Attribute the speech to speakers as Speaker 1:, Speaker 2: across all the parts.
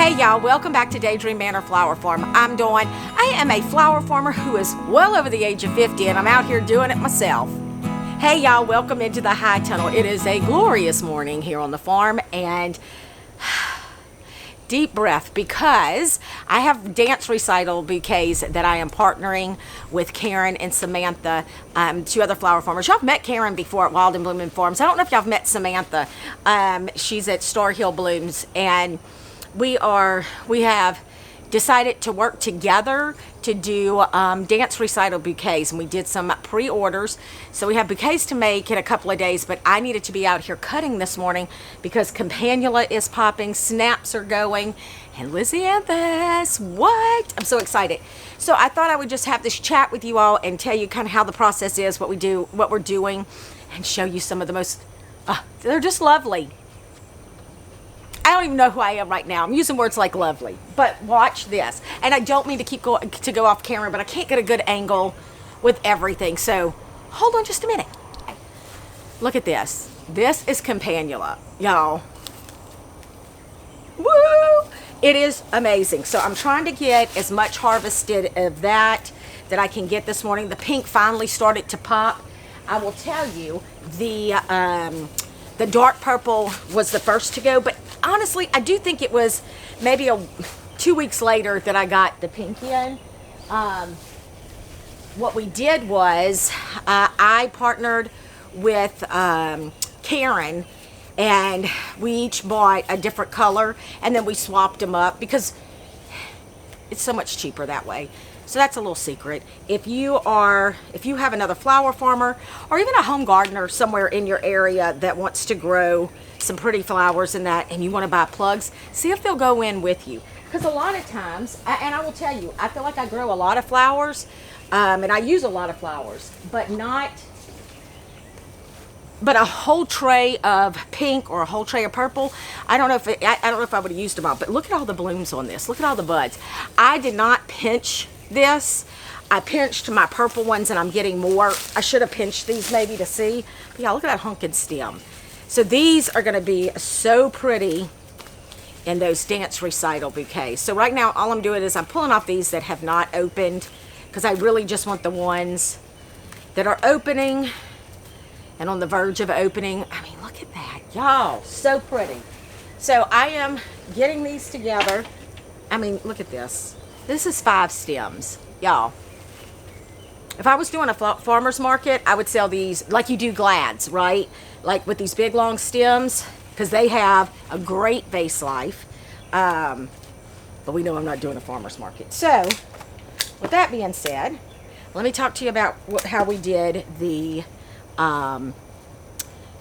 Speaker 1: Hey y'all, welcome back to Daydream Manor Flower Farm. I'm Dawn. I am a flower farmer who is well over the age of 50 and I'm out here doing it myself. Hey y'all, welcome into the high tunnel. It is a glorious morning here on the farm and deep breath because I have dance recital bouquets that I am partnering with Karen and Samantha, two other flower farmers. Y'all have met Karen before at Wild and Blooming Farms. I don't know if y'all have met Samantha. She's at Star Hill Blooms, and we have decided to work together to do dance recital bouquets, and we did some pre-orders. So we have bouquets to make in a couple of days, but I needed to be out here cutting this morning because campanula is popping, snaps are going, and Lysianthus, what? I'm so excited. So I thought I would just have this chat with you all and tell you kind of how the process is, what we do, what we're doing, and show you some of the most, they're just lovely. I don't even know who I am right now. I'm using words like lovely, but watch this. And I don't mean to go off camera, but I can't get a good angle with everything. So hold on just a minute. Look at this. This is campanula, y'all. Woo! It is amazing. So I'm trying to get as much harvested of that I can get this morning. The pink finally started to pop. I will tell you, the dark purple was the first to go, but honestly, I do think it was maybe 2 weeks later that I got the pink in. What we did was I partnered with Karen, and we each bought a different color, and then we swapped them up because it's so much cheaper that way. So that's a little secret. If you have another flower farmer or even a home gardener somewhere in your area that wants to grow some pretty flowers and you want to buy plugs, see if they'll go in with you. Because a lot of times, and I will tell you, I feel like I grow a lot of flowers, and I use a lot of flowers, but a whole tray of pink or a whole tray of purple, I don't know if I would have used them all. But look at all the blooms on this. Look at all the buds. I did not pinch this. I pinched my purple ones, and I'm getting more. I should have pinched these maybe to see. But yeah, look at that hunkin' stem. So these are going to be so pretty in those dance recital bouquets. So right now, all I'm doing is I'm pulling off these that have not opened because I really just want the ones that are opening and on the verge of opening. I mean, look at that, y'all, so pretty. So I am getting these together. I mean, look at this. This is 5 stems, y'all. If I was doing a farmer's market, I would sell these like you do glads, right? Like with these big long stems, because they have a great vase life. But we know I'm not doing a farmer's market. So, with that being said, let me talk to you about how we did the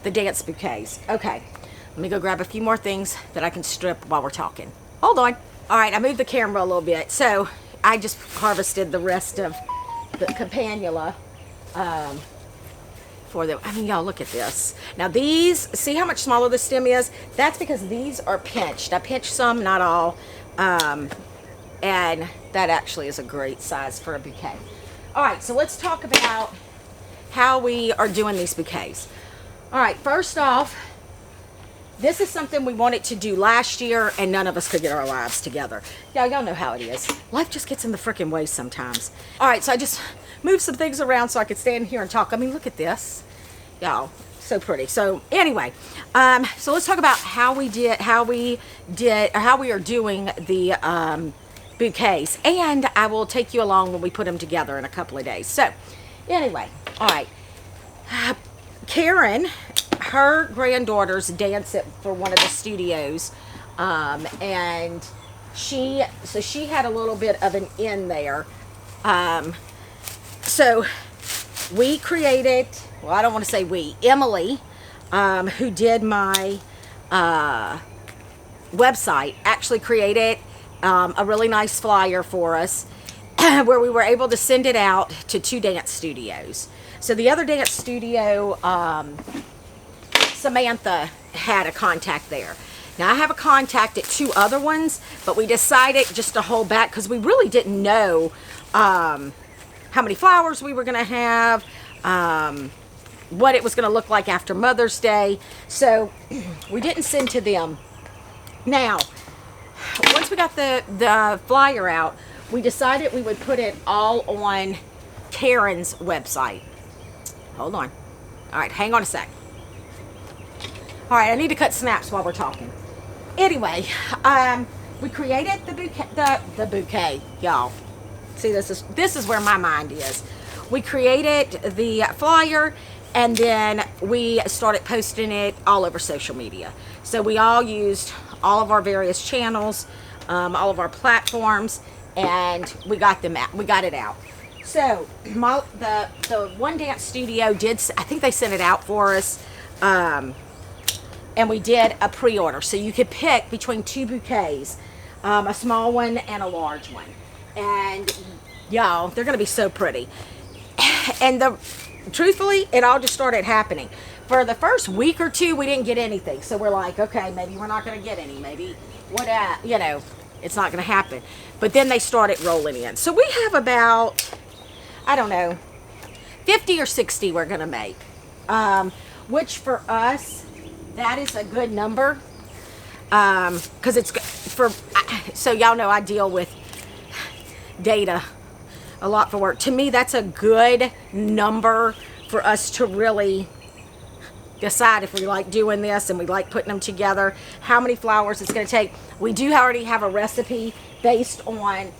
Speaker 1: dance bouquets. Okay, let me go grab a few more things that I can strip while we're talking. Hold on. All right, I moved the camera a little bit. So I just harvested the rest of the campanula for them. I mean, y'all, look at this. Now these, see how much smaller the stem is? That's because these are pinched. I pinched some, not all. And that actually is a great size for a bouquet. All right, so let's talk about how we are doing these bouquets. All right, first off, this is something we wanted to do last year and none of us could get our lives together. Y'all know how it is. Life just gets in the freaking way sometimes. All right, so I just moved some things around so I could stand here and talk. I mean, look at this. Y'all, so pretty. So anyway, so let's talk about how we are doing the bouquets, and I will take you along when we put them together in a couple of days. So anyway, all right. Karen, her granddaughters dance for one of the studios, and she had a little bit of an in there. So we created, well, I don't want to say we, Emily, who did my website, actually created a really nice flyer for us where we were able to send it out to 2 dance studios. So the other dance studio, Samantha had a contact there. Now I have a contact at 2 other ones, but we decided just to hold back because we really didn't know how many flowers we were going to have, what it was going to look like after Mother's Day. So we didn't send to them. Now, once we got the flyer out, we decided we would put it all on Karen's website. Hold on. All right, hang on a sec. All right, I need to cut snaps while we're talking. Anyway, we created the bouquet, y'all. See, this is where my mind is. We created the flyer, and then we started posting it all over social media. So we all used all of our various channels, all of our platforms, and we got them out. We got it out. So the one dance studio did. I think they sent it out for us, and we did a pre-order. So you could pick between two bouquets, a small one and a large one, and y'all, they're gonna be so pretty. And truthfully, it all just started happening. For the first week or two, we didn't get anything. So we're like, okay, maybe we're not going to get any. Maybe, it's not going to happen. But then they started rolling in. So we have about, I don't know, 50 or 60 we're going to make. Which for us, that is a good number. Because it's so y'all know I deal with data a lot for work. To me, that's a good number for us to really decide if we like doing this and we like putting them together, how many flowers it's going to take. We do already have a recipe based on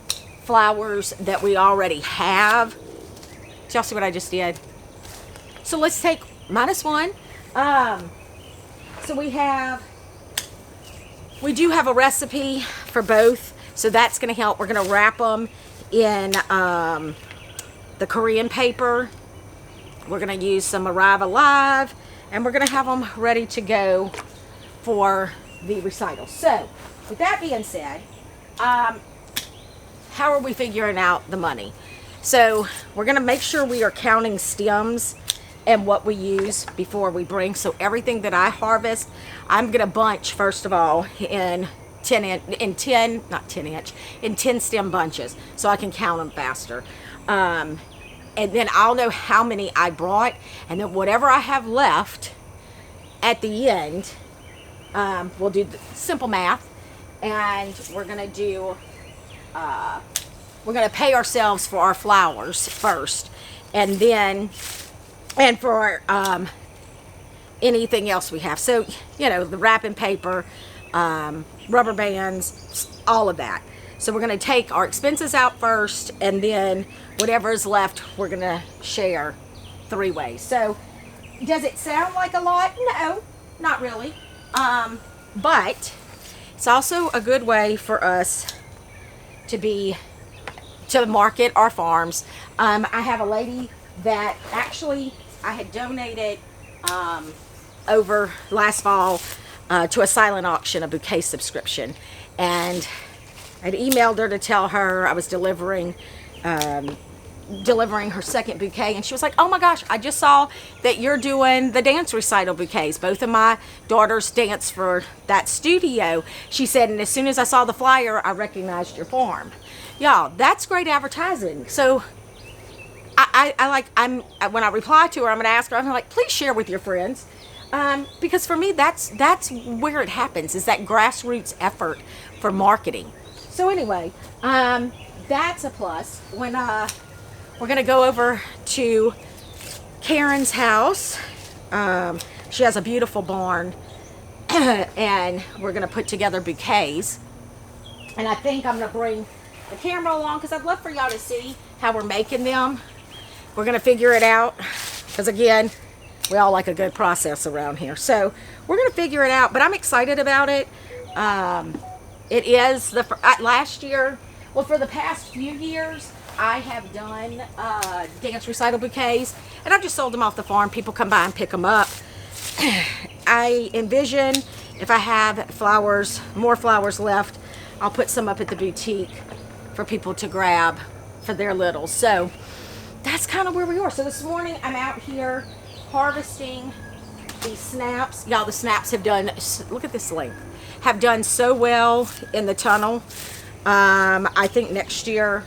Speaker 1: flowers that we already have. Did y'all see what I just did? So let's take -1. So we do have a recipe for both, so that's going to help. We're going to wrap them in the Korean paper. We're going to use some Arrive Alive, and we're going to have them ready to go for the recital. So with that being said, how are we figuring out the money? So we're going to make sure we are counting stems and what we use before we bring. So everything that I harvest, I'm going to bunch first of all in 10 stem bunches, so I can count them faster. And then I'll know how many I brought, and then whatever I have left at the end, we'll do the simple math, and we're gonna pay ourselves for our flowers first, and then for anything else we have. So the wrapping paper, rubber bands, all of that. So we're going to take our expenses out first, and then whatever is left, we're going to share 3 ways. So does it sound like a lot? No, not really. But it's also a good way for us to market our farms. I have a lady that actually I had donated over last fall to a silent auction, a bouquet subscription, and I'd emailed her to tell her I was delivering her second bouquet, and she was like, oh my gosh, I just saw that you're doing the dance recital bouquets. Both of my daughters dance for that studio. She said, and as soon as I saw the flyer, I recognized your farm. Y'all, that's great advertising. So when I reply to her, I'm going to ask her, I'm like, please share with your friends. Because for me, that's where it happens, is that grassroots effort for marketing. So anyway, that's a plus. When we're going to go over to Karen's house, she has a beautiful barn, and we're going to put together bouquets. And I think I'm going to bring the camera along because I'd love for y'all to see how we're making them. We're going to figure it out because, again, we all like a good process around here. So we're going to figure it out, but I'm excited about it. It is last year, well, for the past few years, I have done dance recital bouquets, and I've just sold them off the farm. People come by and pick them up. I envision if I have more flowers left, I'll put some up at the boutique for people to grab for their littles. So that's kind of where we are. So this morning I'm out here harvesting these snaps. Y'all, the snaps have done, look at this length, have done so well in the tunnel. I think next year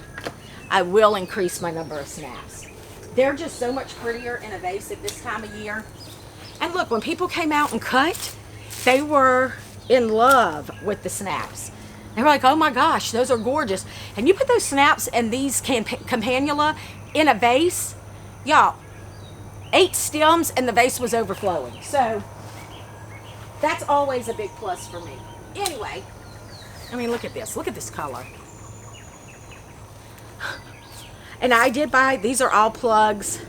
Speaker 1: I will increase my number of snaps. They're just so much prettier in a vase at this time of year. And look, when people came out and cut, they were in love with the snaps. They were like, oh my gosh, those are gorgeous. And you put those snaps and these campanula in a vase, y'all, 8 stems and the vase was overflowing. So that's always a big plus for me. Anyway, I mean, look at this. Look at this color. And I did buy, these are all plugs.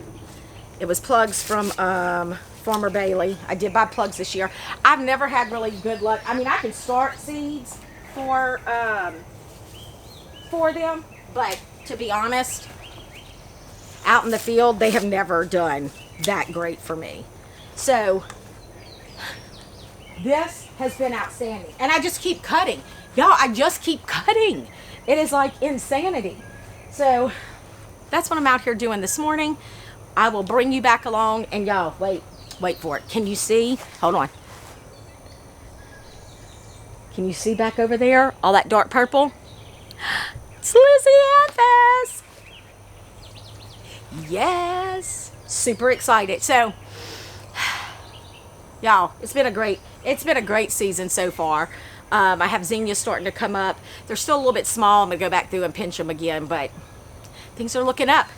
Speaker 1: It was plugs from Farmer Bailey. I did buy plugs this year. I've never had really good luck. I mean, I can start seeds for them, but to be honest, out in the field, they have never done that great for me. So this has been outstanding. And I just keep cutting. Y'all, I just keep cutting. It is like insanity. So that's what I'm out here doing this morning. I will bring you back along, and y'all, wait for it. Can you see? Hold on. Can you see back over there? All that dark purple? It's Lizzie Anthus. Yes. Super excited. So, y'all, it's been a great season so far. I have zinnias starting to come up. They're still a little bit small. I'm going to go back through and pinch them again, but things are looking up.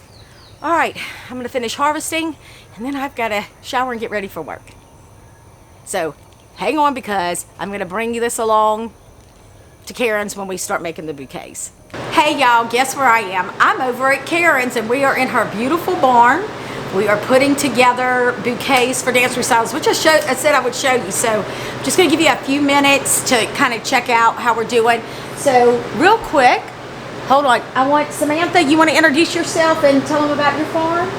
Speaker 1: All right, I'm going to finish harvesting, and then I've got to shower and get ready for work. So hang on, because I'm going to bring you this along to Karen's when we start making the bouquets. Hey y'all, guess where I am? I'm over at Karen's, and we are in her beautiful barn. We are putting together bouquets for dance recitals, which I said I would show you. So I'm just going to give you a few minutes to kind of check out how we're doing. So real quick, hold on. I want Samantha, you want to introduce yourself and tell them about your farm?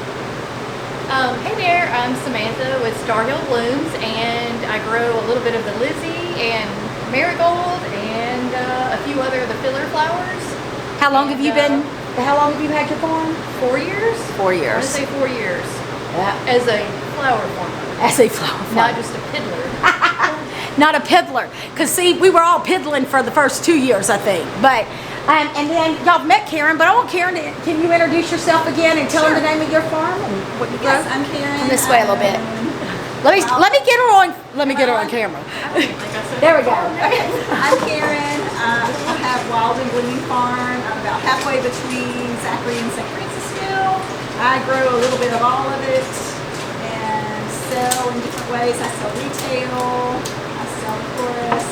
Speaker 2: Hey there, I'm Samantha with Star Hill Blooms, and I grow a little bit of the Lizzie and marigold and a few other of the filler flowers.
Speaker 1: How long have you had your farm?
Speaker 2: 4 years?
Speaker 1: 4 years.
Speaker 2: I would say 4 years.
Speaker 1: Yeah.
Speaker 2: As a flower farmer.
Speaker 1: As a flower farmer.
Speaker 2: Not just a piddler.
Speaker 1: Not a piddler. Because see, we were all piddling for the first 2 years, I think. But and then y'all met Karen, but I want Karen to, can you introduce yourself again and tell her the name of your farm and what you grow?
Speaker 3: Yes, I'm Karen.
Speaker 1: Come this way a little bit. Let me get her on camera. There we go.
Speaker 3: I'm Karen. I have Wild and Blooming Farm. I'm about halfway between Zachary and St. Francisville. I grow a little bit of all of it and sell in different ways. I sell retail, I sell chorus,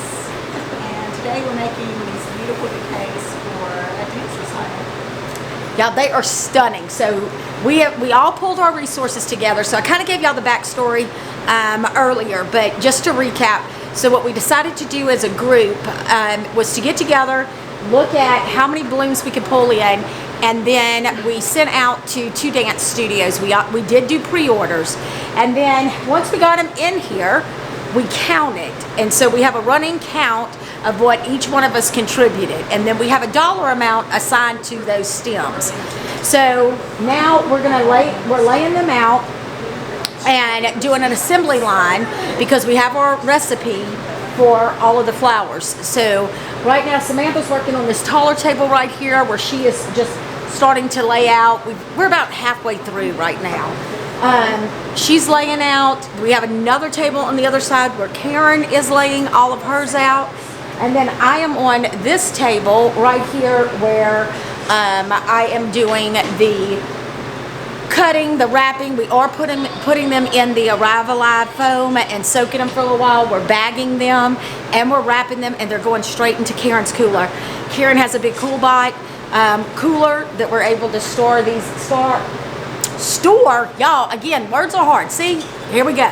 Speaker 3: and today we're making these beautiful bouquets for a dance recital.
Speaker 1: Yeah, they are stunning. So we all pulled our resources together. So I kind of gave y'all the backstory earlier, but just to recap, so what we decided to do as a group was to get together, look at how many blooms we could pull in, and then we sent out to 2 dance studios. We did do pre-orders, and then once we got them in here, we counted, and so we have a running count of what each one of us contributed, and then we have a dollar amount assigned to those stems. So now we're laying them out and doing an assembly line, because we have our recipe for all of the flowers. So right now Samantha's working on this taller table right here, where she is just starting to lay out. We're about halfway through right now. She's laying out. We have another table on the other side where Karen is laying all of hers out. And then I am on this table right here where I am doing the cutting, the wrapping. We are putting them in the Arrive Alive foam and soaking them for a little while. We're bagging them and we're wrapping them, and they're going straight into Karen's cooler. Karen has a big CoolBot cooler that we're able to store these. Store, y'all, again, words are hard. See, here we go.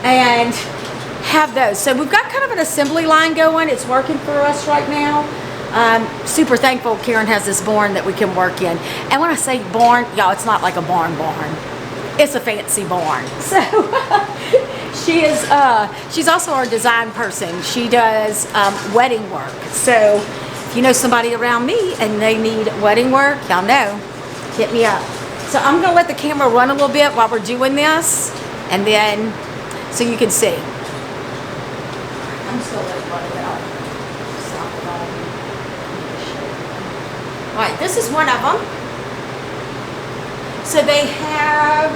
Speaker 1: And have those. So we've got kind of an assembly line going. It's working for us right now. Super thankful Karen has this barn that we can work in. And when I say barn, y'all, it's not like a barn. It's a fancy barn. So she's also our design person. She does wedding work. So if you know somebody around me and they need wedding work, y'all know, hit me up. So I'm gonna let the camera run a little bit while we're doing this, and then so you can see. I'm just gonna let it run it out. Stop it all. All right, this is one of them. So they have.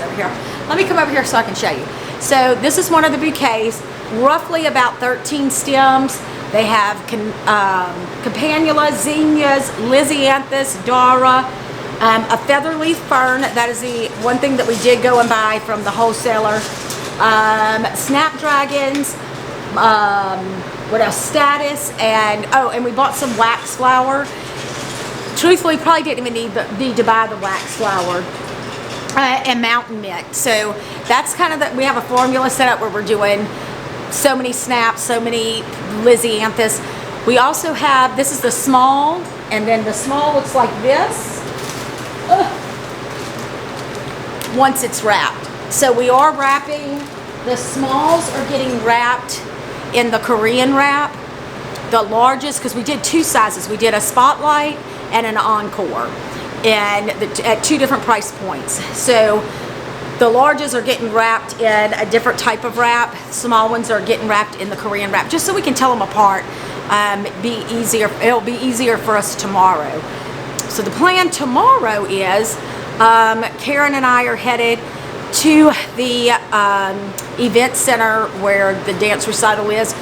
Speaker 1: Over here. Let me come over here so I can show you. So this is one of the bouquets. roughly about 13 stems. They have campanula, zinnias, lisianthus, dara, a feather leaf fern. That is the one thing that we did go and buy from the wholesaler. Snapdragons, what else? Status, and we bought some wax flower. Truthfully, probably didn't even need to buy the wax flower. And mountain mint. So that's kind of we have a formula set up where we're doing so many snaps, so many lisianthus. We also have, this is the small, and then the small looks like this. Once it's wrapped. So we are wrapping, the smalls are getting wrapped in the Korean wrap. The largest, because we did 2 sizes. We did a spotlight and an encore, and at 2 different price points. So the larges are getting wrapped in a different type of wrap. Small ones are getting wrapped in the Korean wrap, just so we can tell them apart. It'll be easier for us tomorrow. So the plan tomorrow is Karen and I are headed to the event center where the dance recital is.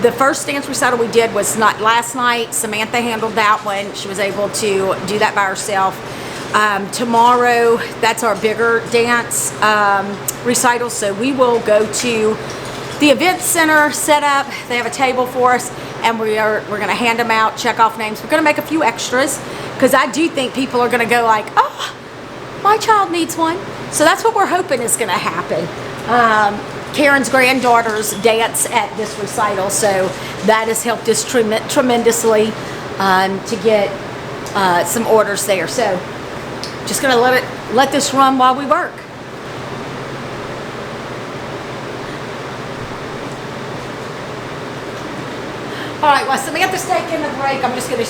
Speaker 1: The first dance recital we did was not last night. Samantha handled that one. She was able to do that by herself. Tomorrow, that's our bigger dance recital. So we will go to the event center, set up. They have a table for us, and we're going to hand them out, check off names. We're going to make a few extras because I do think people are going to go like, oh, my child needs one. So that's what we're hoping is going to happen. Karen's granddaughters dance at this recital, so that has helped us tremendously to get some orders there. So just gonna let this run while we work. All right, while Samantha's taking a break, I'm just gonna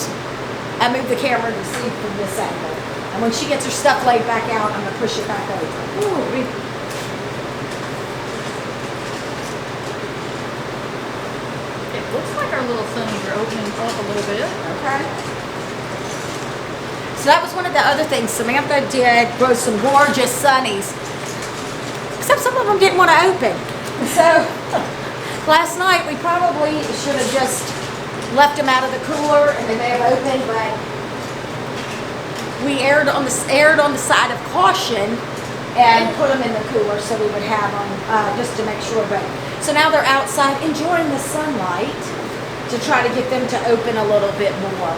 Speaker 1: move the camera to see from this angle. And when she gets her stuff laid back out, I'm gonna push it back over. Ooh.
Speaker 2: It looks like our little sunnies are opening up a little bit.
Speaker 1: Okay. So that was one of the other things Samantha did, grow some gorgeous sunnies. Except some of them didn't want to open. So last night we probably should have just left them out of the cooler and they may have opened, but we erred on the side of caution and put them in the cooler so we would have them just to make sure. But so now they're outside enjoying the sunlight to try to get them to open a little bit more.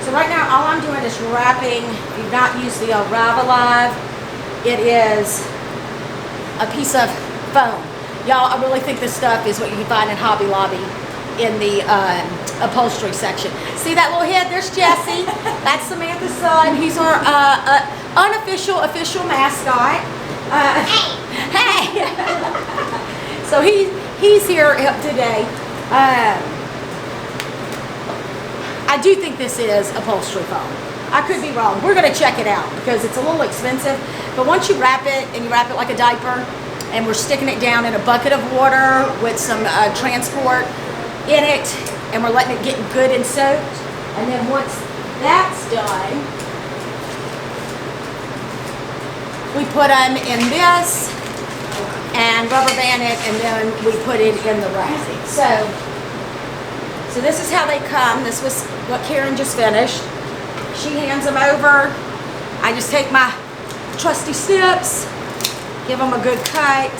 Speaker 1: So right now all I'm doing is wrapping. You've not used the Arrive-A-Live. It is a piece of foam. Y'all, I really think this stuff is what you can find in Hobby Lobby in the upholstery section. See that little head? There's Jesse. That's Samantha's son. He's our official mascot. Hey! So he's here today. I do think this is upholstery foam. I could be wrong. We're going to check it out because it's a little expensive. But once you wrap it, and you wrap it like a diaper, and we're sticking it down in a bucket of water with some transport in it, and we're letting it get good and soaked. And then once that's done, we put them in this and rubber band it, and then we put it in the wrap. So this is how they come. This was what Karen just finished. She hands them over. I just take my trusty snips, give them a good cut.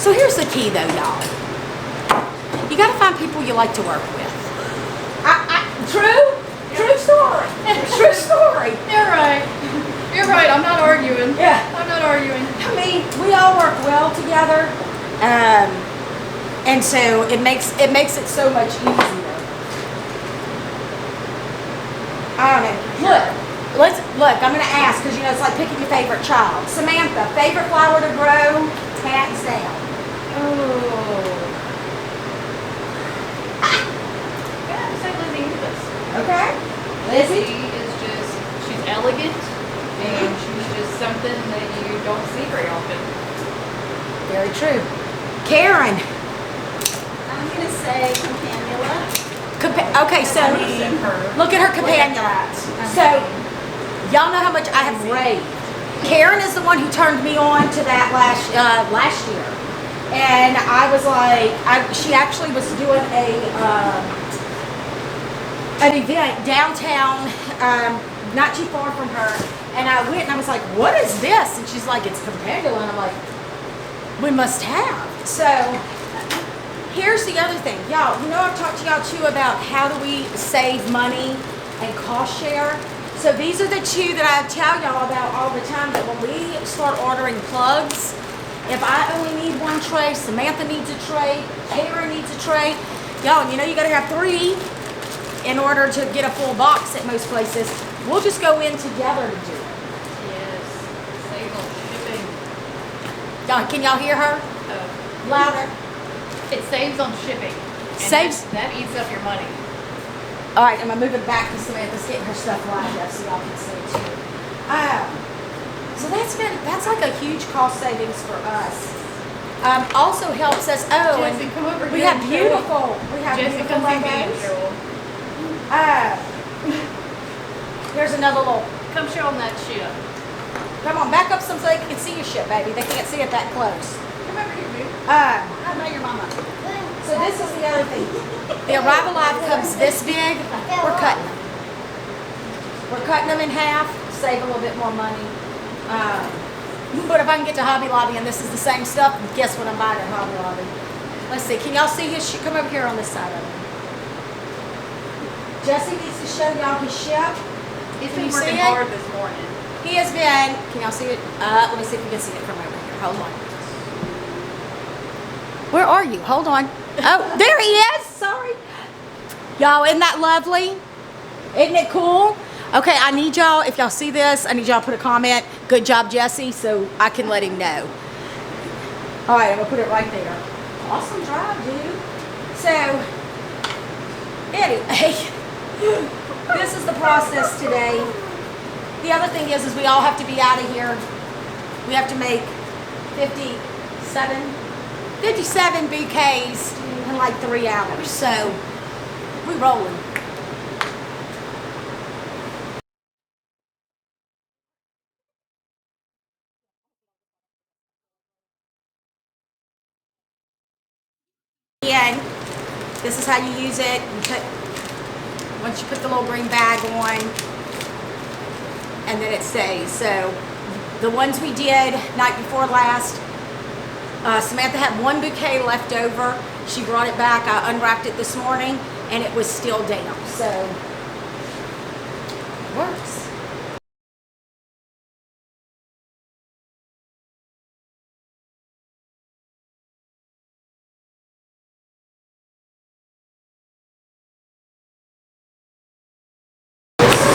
Speaker 1: So here's the key though, y'all. You gotta find people you like to work with. True story. True story.
Speaker 2: You're right. You're right. I'm not arguing.
Speaker 1: Yeah.
Speaker 2: I'm not arguing.
Speaker 1: I mean, we all work well together, and so it makes it so much easier. I don't know. Look. I'm gonna ask because it's like picking your favorite child. Samantha, favorite flower to grow, hands down.
Speaker 2: Oh. Yeah, say Lizzie Nicholas.
Speaker 1: Okay. Lizzie?
Speaker 2: She's elegant, and she's just something that you don't see very often.
Speaker 1: Very true. Karen.
Speaker 3: I'm going to say campanula.
Speaker 1: Okay, so look at her campanula. So y'all know how much I have raved Karen is the one who turned me on to that last year, and I was like, she actually was doing an event downtown, not too far from her, and I went and I was like, what is this? And she's like, it's Compagula, and I'm like, we must have. So here's the other thing, y'all. You know, I've talked to y'all too about how do we save money and cost share. So these are the two that I tell y'all about all the time, that when we start ordering plugs, if I only need one tray, Samantha needs a tray, Karen needs a tray, y'all, you know you gotta have 3 in order to get a full box at most places. We'll just go in together to do it.
Speaker 2: Yes. Save on shipping.
Speaker 1: Y'all, can y'all hear her?
Speaker 2: Oh.
Speaker 1: Louder.
Speaker 2: It saves on shipping. And
Speaker 1: Saves?
Speaker 2: That eats up your money.
Speaker 1: All right, I'm gonna move it back to Samantha's getting her stuff lined up so y'all can see it too. So that's like a huge cost savings for us. Also helps us. Oh,
Speaker 2: Jesse,
Speaker 1: and
Speaker 2: come over
Speaker 1: we
Speaker 2: here
Speaker 1: have
Speaker 2: and show me.
Speaker 1: beautiful. We have
Speaker 2: Jesse,
Speaker 1: beautiful
Speaker 2: come see me and
Speaker 1: logos.
Speaker 2: show 'em.
Speaker 1: Here's another little.
Speaker 2: Come show them that ship.
Speaker 1: Come on, back up some so they can see your ship, baby. They can't see it that close.
Speaker 3: Come over here, boo.
Speaker 1: Uh,
Speaker 3: I know your mama.
Speaker 1: So this is the other thing. The Arrival Live comes this big. We're cutting them. We're cutting them in half, save a little bit more money. But if I can get to Hobby Lobby and this is the same stuff, guess what I'm buying at Hobby Lobby? Let's see. Can y'all see his ship? Come over here on this side of him. Jesse needs to show y'all his ship.
Speaker 2: He's
Speaker 1: Can
Speaker 2: been
Speaker 1: you see
Speaker 2: working
Speaker 1: it?
Speaker 2: hard this morning.
Speaker 1: He has been. Can y'all see it? Let me see if you can see it from over here. Hold on. Where are you? Hold on. Oh, there he is. Sorry. Y'all, isn't that lovely? Isn't it cool? Okay, I need y'all, if y'all see this, I need y'all to put a comment. Good job, Jesse, so I can let him know. All right, I'm gonna put it right there. Awesome drive, dude. So, anyway, this is the process today. The other thing is we all have to be out of here. We have to make 57 bouquets in like 3 hours. So, we rolling. And this is how you use it. Once you put the little green bag on, and then it stays. So the ones we did night before last, Samantha had 1 bouquet left over. She brought it back. I unwrapped it this morning, and it was still damp. So it works.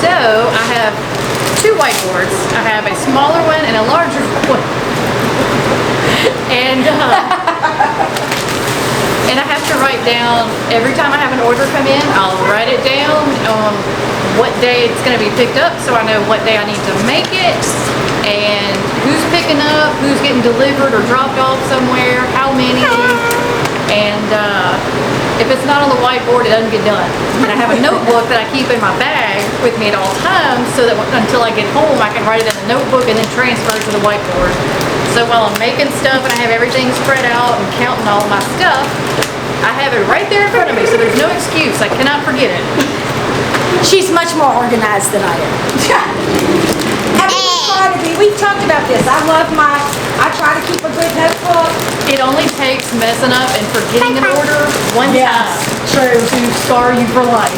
Speaker 2: So I have 2 whiteboards. I have a smaller one and a larger one. And I have to write down, every time I have an order come in, I'll write it down on what day it's going to be picked up, so I know what day I need to make it, and who's picking up, who's getting delivered or dropped off somewhere, how many. And if it's not on the whiteboard, it doesn't get done. And I have a notebook that I keep in my bag with me at all times, so that until I get home, I can write it in the notebook and then transfer it to the whiteboard. So while I'm making stuff and I have everything spread out and counting all my stuff, I have it right there in front of me, so there's no excuse. I cannot forget it.
Speaker 1: She's much more organized than I am. We've talked about this. I try to keep a good notebook.
Speaker 2: It only takes messing up and forgetting an order one time
Speaker 1: True.
Speaker 2: to scar you for life.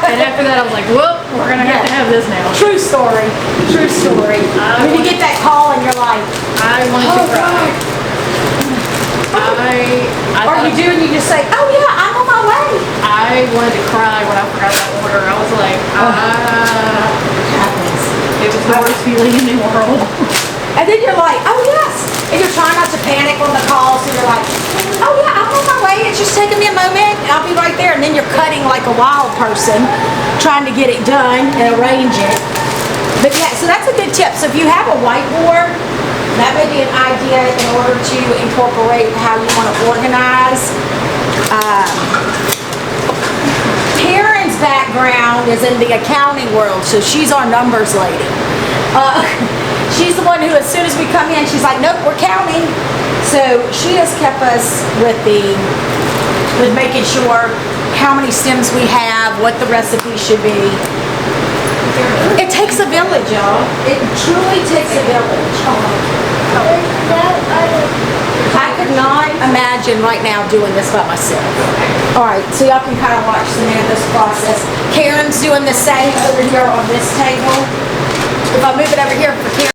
Speaker 2: And after that, I was like, well, we're going to have to have this now.
Speaker 1: True story. True story. When you get that call and you're like,
Speaker 2: I wanted to cry.
Speaker 1: Or you do and you just say, oh yeah, I'm on my way.
Speaker 2: I wanted to cry when I forgot that order. I was like, it was the worst feeling in the world.
Speaker 1: And then you're like, oh yes. And you're trying not to panic on the call, so you're like, oh yeah, I'm on my way. It's just taking me a moment. I'll be right there. And then you're cutting like a wild person, trying to get it done and arrange it. But yeah, so that's a good tip. So if you have a whiteboard, that may be an idea in order to incorporate how you want to organize. Karen's background is in the accounting world, so she's our numbers lady. She's the one who, as soon as we come in, she's like, nope, we're counting. So she has kept us with making sure how many stems we have, what the recipe should be. It takes a village, y'all. It truly takes a village. I could not imagine right now doing this by myself. All right, so y'all can kind of watch Samantha's process. Karen's doing the same over here on this table. If I move it over here for Karen.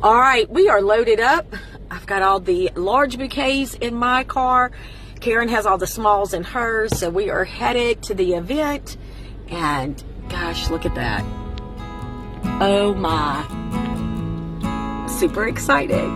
Speaker 1: All right, we are loaded up. I've got all the large bouquets in my car. Karen has all the smalls in hers, so we are headed to the event. And gosh, look at that. Oh my. Super excited.